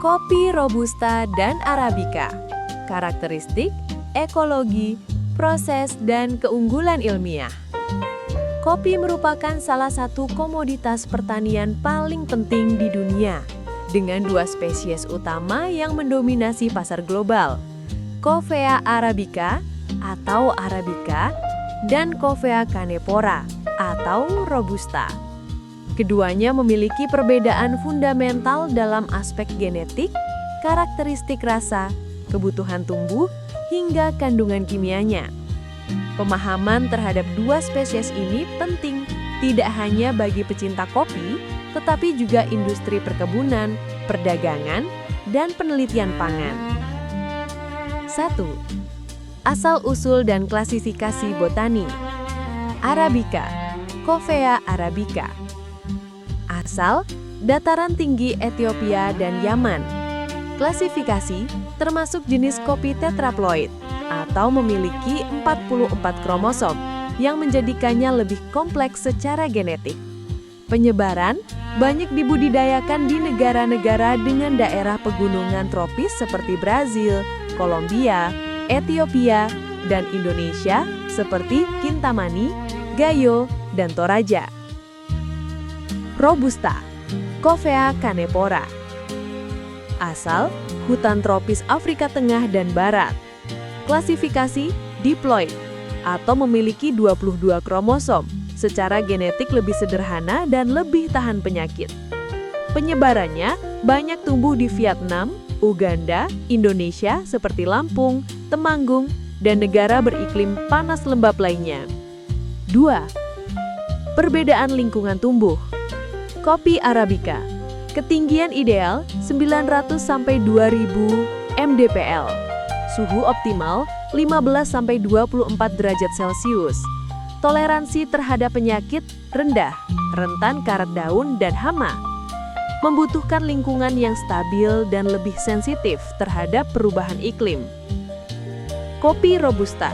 Kopi Robusta dan Arabica. Karakteristik, ekologi, proses, dan keunggulan ilmiah. Kopi merupakan salah satu komoditas pertanian paling penting di dunia, dengan dua spesies utama yang mendominasi pasar global, Coffea arabica atau Arabica dan Coffea canepora atau Robusta. Keduanya memiliki perbedaan fundamental dalam aspek genetik, karakteristik rasa, kebutuhan tumbuh, hingga kandungan kimianya. Pemahaman terhadap dua spesies ini penting tidak hanya bagi pecinta kopi, tetapi juga industri perkebunan, perdagangan, dan penelitian pangan. 1. Asal-usul dan klasifikasi botani. Arabica, Coffea arabica. Asal, dataran tinggi Ethiopia dan Yaman. Klasifikasi, termasuk jenis kopi tetraploid, atau memiliki 44 kromosom, yang menjadikannya lebih kompleks secara genetik. Penyebaran, banyak dibudidayakan di negara-negara dengan daerah pegunungan tropis seperti Brazil, Kolombia, Ethiopia, dan Indonesia seperti Kintamani, Gayo, dan Toraja. Robusta, Coffea canepora. Asal, hutan tropis Afrika Tengah dan Barat. Klasifikasi, diploid, atau memiliki 22 kromosom, secara genetik lebih sederhana dan lebih tahan penyakit. Penyebarannya banyak tumbuh di Vietnam, Uganda, Indonesia seperti Lampung, Temanggung, dan negara beriklim panas lembab lainnya. 2. Perbedaan lingkungan tumbuh. Kopi Arabica, ketinggian ideal 900-2000 mdpl, suhu optimal 15-24 derajat Celcius, toleransi terhadap penyakit rendah, rentan karat daun dan hama, membutuhkan lingkungan yang stabil dan lebih sensitif terhadap perubahan iklim. Kopi Robusta,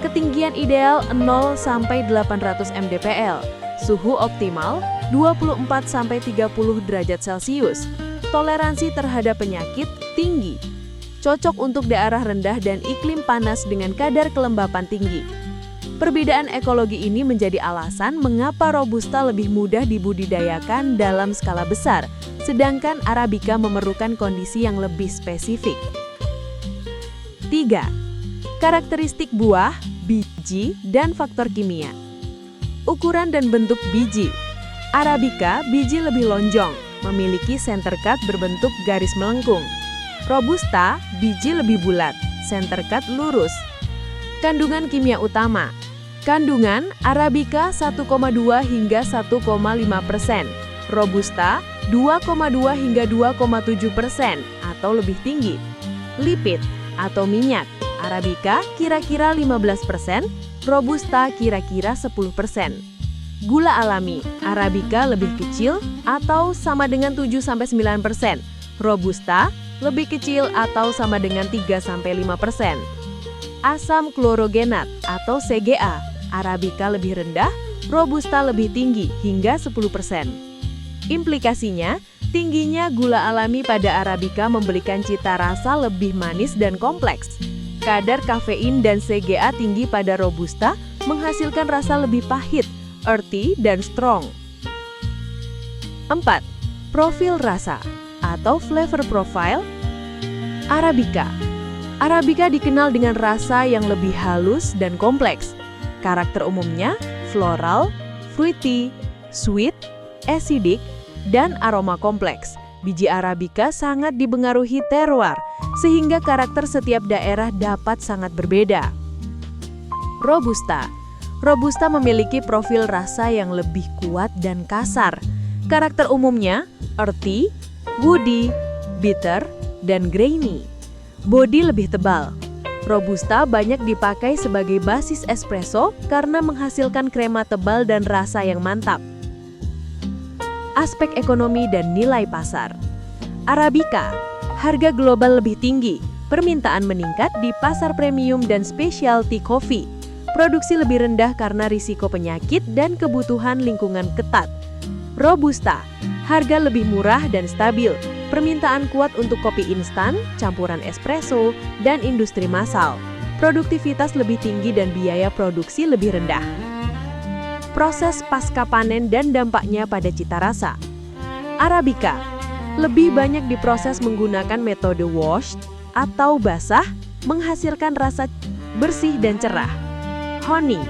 ketinggian ideal 0-800 mdpl, suhu optimal 24-30 derajat Celcius, toleransi terhadap penyakit tinggi, cocok untuk daerah rendah dan iklim panas dengan kadar kelembapan tinggi. Perbedaan ekologi ini menjadi alasan mengapa Robusta lebih mudah dibudidayakan dalam skala besar, sedangkan Arabica memerlukan kondisi yang lebih spesifik. 3. Karakteristik buah, biji, dan faktor kimia. Ukuran dan bentuk biji. Arabica biji lebih lonjong, memiliki center cut berbentuk garis melengkung. Robusta biji lebih bulat, center cut lurus. Kandungan kimia utama. Kandungan Arabica 1,2 hingga 1,5%, Robusta 2,2 hingga 2,7% atau lebih tinggi. Lipid atau minyak. Arabica kira-kira 15%, Robusta kira-kira 10%. Gula alami, Arabica lebih kecil atau sama dengan 7-9%, Robusta lebih kecil atau sama dengan 3-5%. Asam klorogenat atau CGA, Arabica lebih rendah, Robusta lebih tinggi hingga 10%. Implikasinya, tingginya gula alami pada Arabica memberikan cita rasa lebih manis dan kompleks. Kadar kafein dan CGA tinggi pada Robusta menghasilkan rasa lebih pahit, earthy, dan strong. 4. Profil rasa atau flavor profile. Arabica. Arabica dikenal dengan rasa yang lebih halus dan kompleks. Karakter umumnya floral, fruity, sweet, acidic, dan aroma kompleks. Biji Arabica sangat dipengaruhi terroir, sehingga karakter setiap daerah dapat sangat berbeda. Robusta. Robusta memiliki profil rasa yang lebih kuat dan kasar. Karakter umumnya earthy, woody, bitter, dan grainy. Bodi lebih tebal. Robusta banyak dipakai sebagai basis espresso karena menghasilkan krema tebal dan rasa yang mantap. Aspek ekonomi dan nilai pasar. Arabica, harga global lebih tinggi, permintaan meningkat di pasar premium dan specialty coffee. Produksi lebih rendah karena risiko penyakit dan kebutuhan lingkungan ketat. Robusta, harga lebih murah dan stabil, Permintaan kuat untuk kopi instan, campuran espresso, dan industri massal. Produktivitas lebih tinggi dan biaya produksi lebih rendah. Proses pasca panen dan dampaknya pada cita rasa. Arabica lebih banyak diproses menggunakan metode wash atau basah, menghasilkan rasa bersih dan cerah. Honey,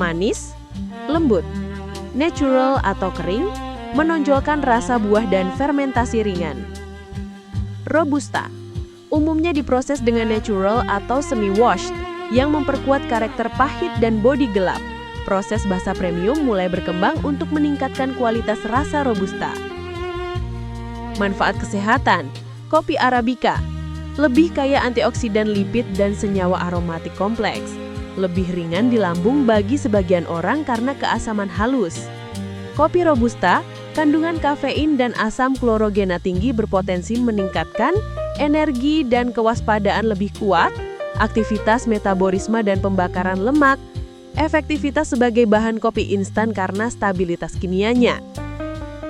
manis, lembut. Natural atau kering, menonjolkan rasa buah dan fermentasi ringan. Robusta umumnya diproses dengan natural atau semi-washed yang memperkuat karakter pahit dan bodi gelap. Proses basah premium mulai berkembang untuk meningkatkan kualitas rasa Robusta. Manfaat kesehatan. Kopi Arabica lebih kaya antioksidan, lipid, dan senyawa aromatik kompleks. Lebih ringan di lambung bagi sebagian orang karena keasaman halus. Kopi Robusta, kandungan kafein dan asam klorogena tinggi berpotensi meningkatkan energi dan kewaspadaan lebih kuat, aktivitas metabolisme dan pembakaran lemak, efektivitas sebagai bahan kopi instan karena stabilitas kimianya.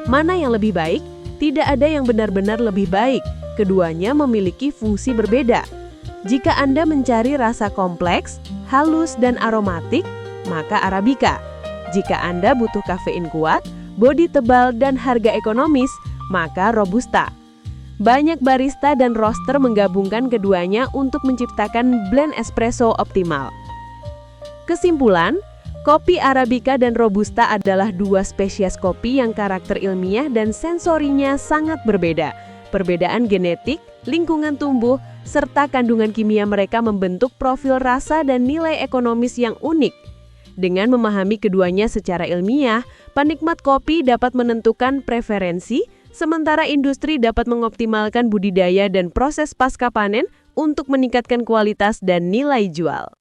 Mana yang lebih baik? Tidak ada yang benar-benar lebih baik. Keduanya memiliki fungsi berbeda. Jika Anda mencari rasa kompleks, halus, dan aromatik, maka Arabica. Jika Anda butuh kafein kuat, bodi tebal, dan harga ekonomis, maka Robusta. Banyak barista dan roaster menggabungkan keduanya untuk menciptakan blend espresso optimal. Kesimpulan, kopi Arabica dan Robusta adalah dua spesies kopi yang karakter ilmiah dan sensorinya sangat berbeda. Perbedaan genetik, lingkungan tumbuh, serta kandungan kimia mereka membentuk profil rasa dan nilai ekonomis yang unik. Dengan memahami keduanya secara ilmiah, penikmat kopi dapat menentukan preferensi, sementara industri dapat mengoptimalkan budidaya dan proses pasca panen untuk meningkatkan kualitas dan nilai jual.